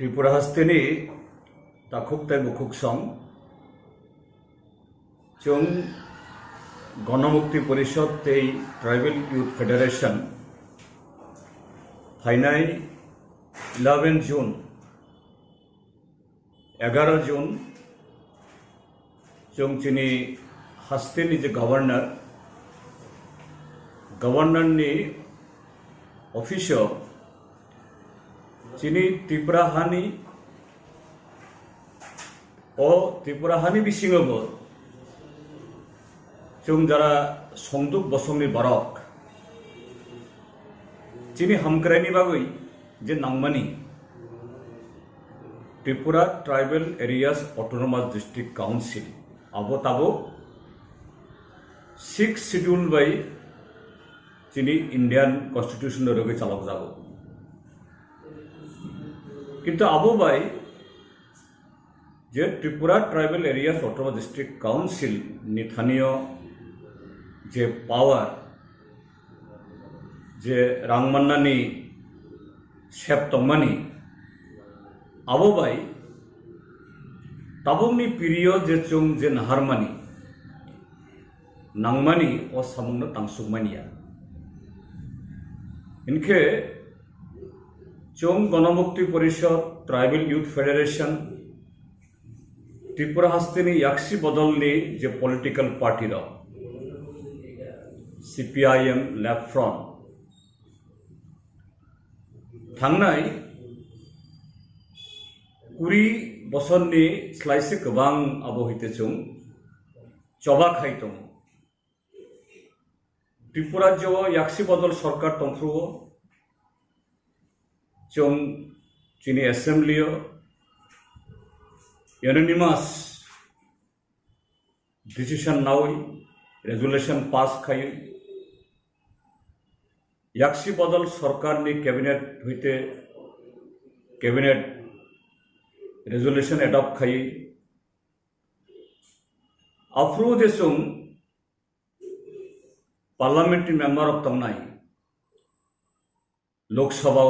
TRIPURA Hastephani takuktai bukuk song chung Ganamukti Parishad এই tribal youth federation ফাইনাই 11 June 11 June जों चिनी हास्टेनि जे गवर्नरनि अफिसाव चिनी त्रिपुराहानि बिसिङावबो जों जारा संदुक बसंनि बारक चिनी हामक्राइनि बागै जे नांमानि Tripura tribal areas autonomous district council abo tabo 6 schedule by chini Indian constitution roge chalok jabo kintu abo by je Tripura tribal areas autonomous district council ni thaniyo je power je rangmannani septomani abo by tabungni period je chung je naharmani nangmani o samungna tangsukmania inke chung Ganamukti পরিষদ tribal youth federation Tripura हास्तेनि याक्सी बदलनि जे political party रो CPIM left front थांनाय 20 बसरनि स्लाइसे गोबां आबहावाते जों चबा खायदों त्रिपुरा जो याक्सी बदल सरकार दंफ्रुओ जों चिनी एसेम्बलियो यूनानिमास डिसीजन नावै रेजुलेशन पास खायो याक्सी बदल सरकारनि कैबिनेट हईते कैबिनेट रेजुलेशन एडॉप्ट खाई अफ्रू देशों पार्लियामेंट्री मेंबर ऑफ तंगनाई लोकसभा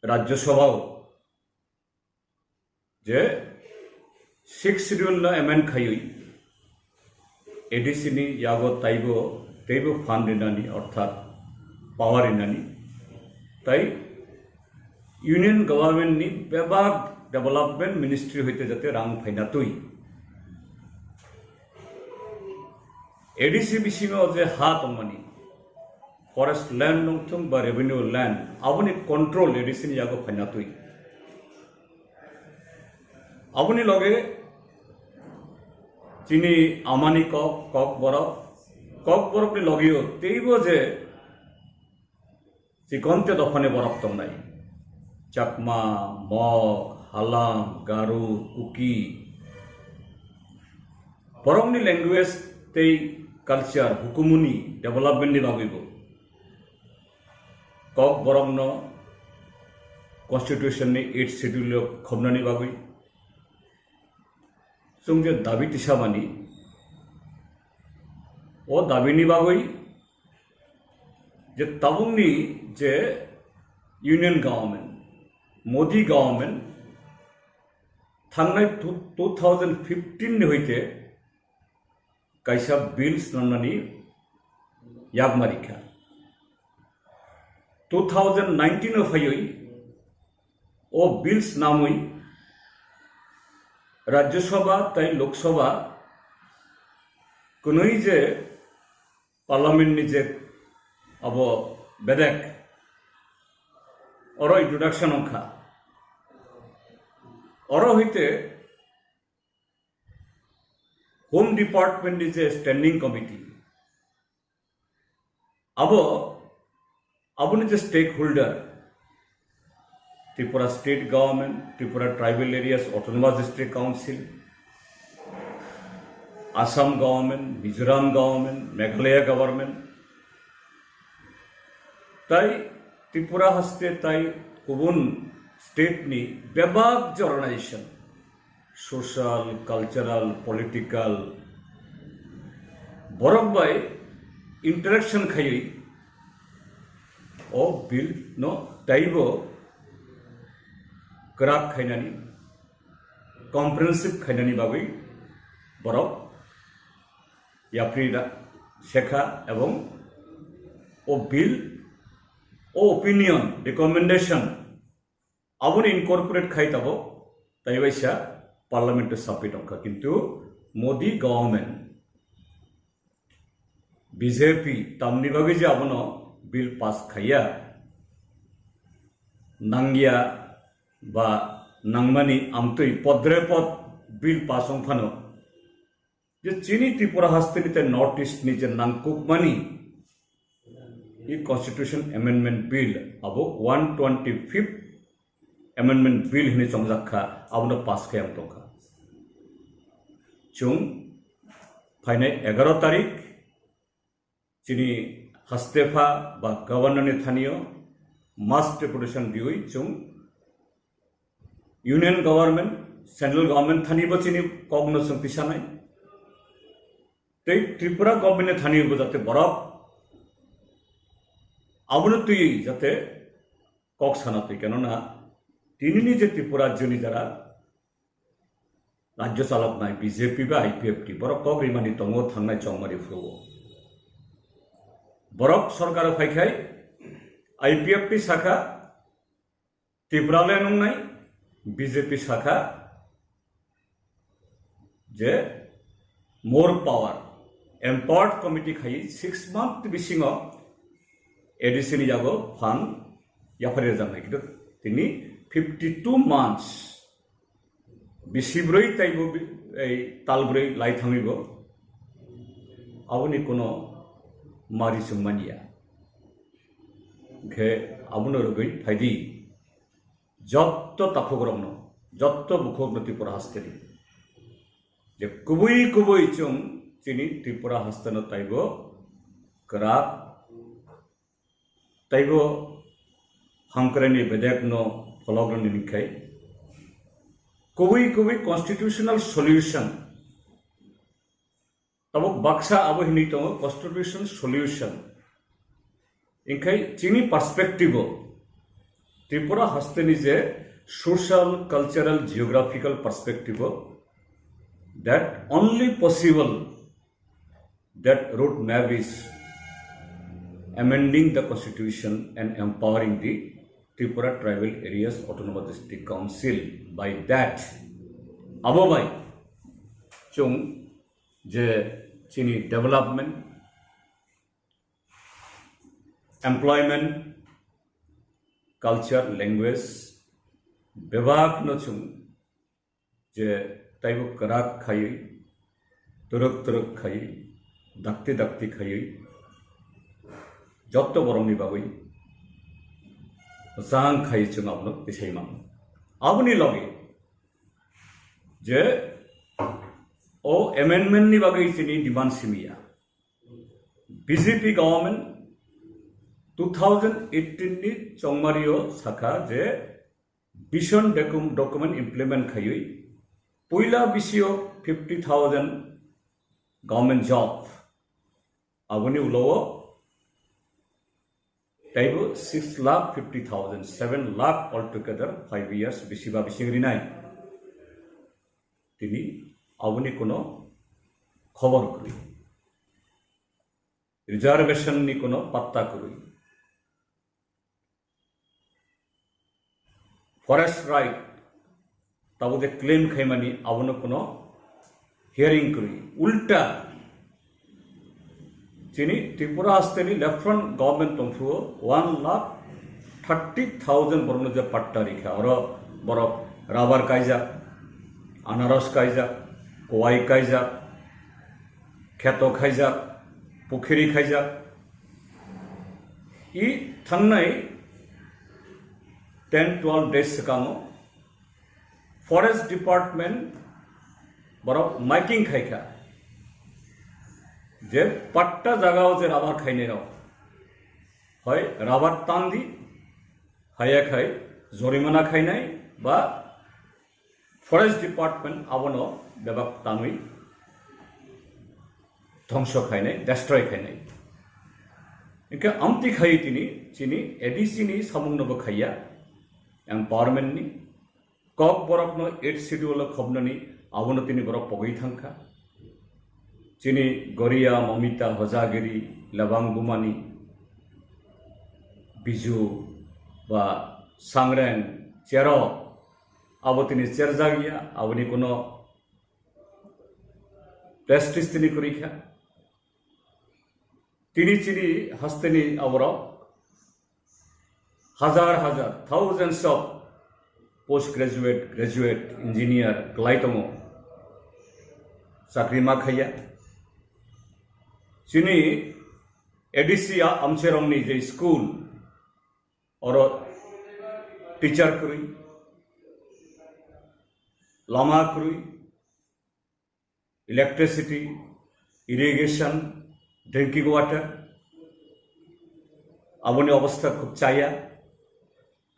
राज्यसभा जे 6 शेड्यूल न एमेंड खाई एडिसिनी यागो तैबो फांड इनानी अर्थात पावर इनानी ताई यूनियन गवर्नमेंट नि बेबाग डेवलपमेंट मिनिस्ट्री होते जाते रां फाइना तुई एडिसी बिसिङाव जे हा दंमानि फरेस्ट लैंड नंथों बा रेवेन्यू लैंड आबुनि कंट्रोल एडिसिनि यागो फाइना तुई आबुनि लगे चिनी आमानि कॉकबोरक नि लगेयो तेइबो जे चिकन्ते दफानि बरक दंनाय चाकमा मग हालाम गारू कुकी बरंगनि लैंग्वेज तै कल्चर हुकुमुनि डेवलपमेंट नि बागैबो कॉकबोरक न कॉन्स्टिट्यूशन नि 8 शेड्यूल खबनानि बागै जों जे दाबि तिसामानि ओ दाबिनि बागै जे ताबुंनि जे यूनियन गवर्नमेंट मोदी गवर्नमेंट थांनाय 2015 हईते कैसा बिल्स नांनानि यागमारिखा 2019 फैयै ओ बिल्स नामै राज्यसभा तै लोकसभा कुनै जे पार्लियामेंट नि जे अब बेदेक और इंट्रोडक्शन अंखा और हईते होम डिपार्टमेंट नि जे स्टैंडिंग कमिटी अब जे stakeholder Tripura state government Tripura tribal areas autonomous district council Assam government Mizoram government Meghalaya government ताई त्रिपुरा हास्ते ताई गुबुन स्टेट नि बेबाग जे ऑर्गेनाइजेशन सोशल कल्चरल पॉलिटिकल बरक बाय इंटरेक्शन खाई ओ बिल नो ताइबो Kerak Khlainani comprehensive Khlainani bagui borok Yapri Shekha এবং ও বিল ও opinion recommendation aboni incorporate khai tabo tai baisa parliament submit okha kintu Modi government BJP tamni bagi je abono bill pass khaya nangya ba nangmani amtui podre pod bill pass ongphano je chini Tripura Hastenite North East ni je nangkukmani e constitution amendment bill abo 125th amendment bill hini chongjakha abono pass khayam tokha chung phainai 11 tarikh chini Hastephani ba governor ni thaniyo mass deputation diui chung union government central government thani bo chini kogno chung pisanai tei Tripura government thani bo jate borok abono tui jate kok sanatui kenona তিনি নিজে ত্রিপুরা রাজ্যনি যারা রাজ্য চালক নাই BJP বা IPFT বরক cock রিমানি তঙ্গ থাংনাই চংমারি ফুরব বরক সরকার ফাইখাই IPFT শাখা ত্রিপুরালে নংনাই BJP শাখা যে মোর পাওয়ার এম্পাওয়ার্ড কমিটি খাই 6 মান্থ বিসিং এডিসিনি যাগো ফান ইয়াফারে জানাই কিন্তু তিনি 52 months bisibroi taibo ei talbroi lai thamibo aboni kono mari sumania ge abono rogoi phaidi jotto tapogromno jotto bukhogno Tripura Hasteni je kubui chung chini Tripura Hasteno taibo kerak taibo hangkreni bedekno Follow Nikai Kubi constitutional solution Tabo Baksa Abu Hinito constitutional solution Inkai Chini perspective Tripura Hasten is a social, cultural, geographical perspective that only possible that road map is amending the constitution and empowering the Tripura Tribal Areas Autonomous District Council. By that, Abobai Chung Je Chini development, employment, culture, language, Bebak no Chung Je Taibo Karak Khai, Turuk Khai, Dakti Khai, Jotto Boromni Babai. Sang khai chung abno pisaimang abni logi je o amendment ni bagai chini demand simia BJP government 2018 ni chongmario sakha je vision document implement khayui puila bisio 50,000 government job abuni ulo Taibo 6,50,000, 7 lakh altogether 5 years bisiba bisingrinai. Tini abuni kono khobor kuri. Reservation ni kono patta kuri. Forest right tabo de claim khaimani abuno kono hearing kuri. Ulta Chini Tripura Hasteni left front government tongfu 1,30,000 borno je patta rikha oro borok rubber kaija anaros kaija kowai kaija kheto kaija pukhiri kaija e thangnai 10-12 days sakamo forest department borok making khaika যে পাট্টা জায়গাও যে rubber খাইনে নাও হয় rubber টান দি হাইয়া খাই জরিমানা খাই নাই বা ফরেস্ট ডিপার্টমেন্ট আবনো বেবাক টানুই ধ্বংস খাই নাই ডেস্ট্রয় খাই নাই इनका आमती खाई तिनी चिनी एडीसी नी सामुंग नबो खाइया एम्पावरमेंट नी KOKBOROK no 8 schedule khobnani abono tini borok pogoi thangkha chini Goria Momita Hojagiri Labang Bumani Biju ba Sangren Chero abo tini cherjagia aboni kono prestige tini korikha tini chini Hastephani aborok হাজার thousands of postgraduate, graduate, engineer, Khlaitomo, Sakri Makhaya. Sini edisi amcherongni je school or teacher kuri, lama kuri, electricity, irrigation, drinking water, aboni obostha khub chaya.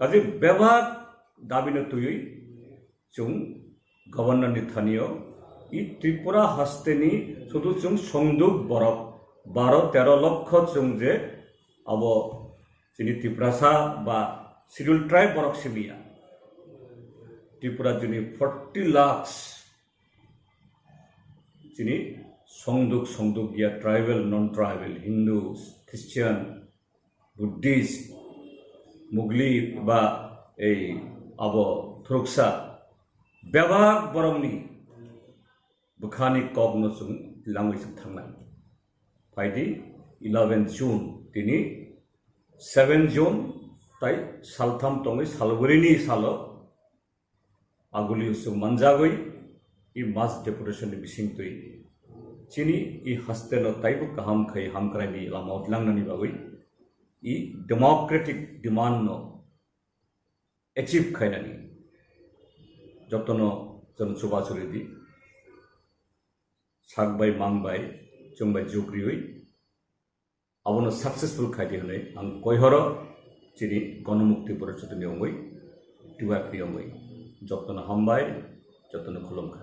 কাজে ব্যবহার দাবিনো তুই চুং governor নি থানিও ই ত্রিপুরা হাস্তেনি শুধু চুং সংযোগ বরক 12-13 লক্ষ চুং যে আব চিনি ত্রিপুরাসা বা শিডিউল ট্রাইব বরক সিমিয়া ত্রিপুরা যিনি 40 লাখ চিনি সংযোগ গিয়া ট্রাইবেল নন ট্রাইবেল হিন্দু খ্রিস্টান বুদ্ধিস্ট মুগলি বা এই আব থ্রুকসা ব্যবহার বরংনি বুখানি কগনো সুং লাঙ্গুইসুং থাংনাই ফাইদি 11 জুন তিনি 7 জুন তাই সালথাম তংই সালবরিনি সালো আগুলি সুং মানজাগই ই মাস ডেপুটেশন বিসিং তুই চিনি ই হাস্তেনো তাইবু কাহাম খাই হামক্রাইনি লামাউট লাংনানি বাগই ই ডেমোক্রেটিক ডিমান্ড নো অ্যাচিভ খাইনানি যতন জন সুবাচুরি দি সাকবাই মাংবাই চংবাই জুগ্রিই আবনো সাকসেসফুল খাইদি হলে আং কয়হর চিনি গণমুক্তি পরিষদ নিয়মই টিওয়াই প্রিয়মই যতন হামবাই যতন খুলম খা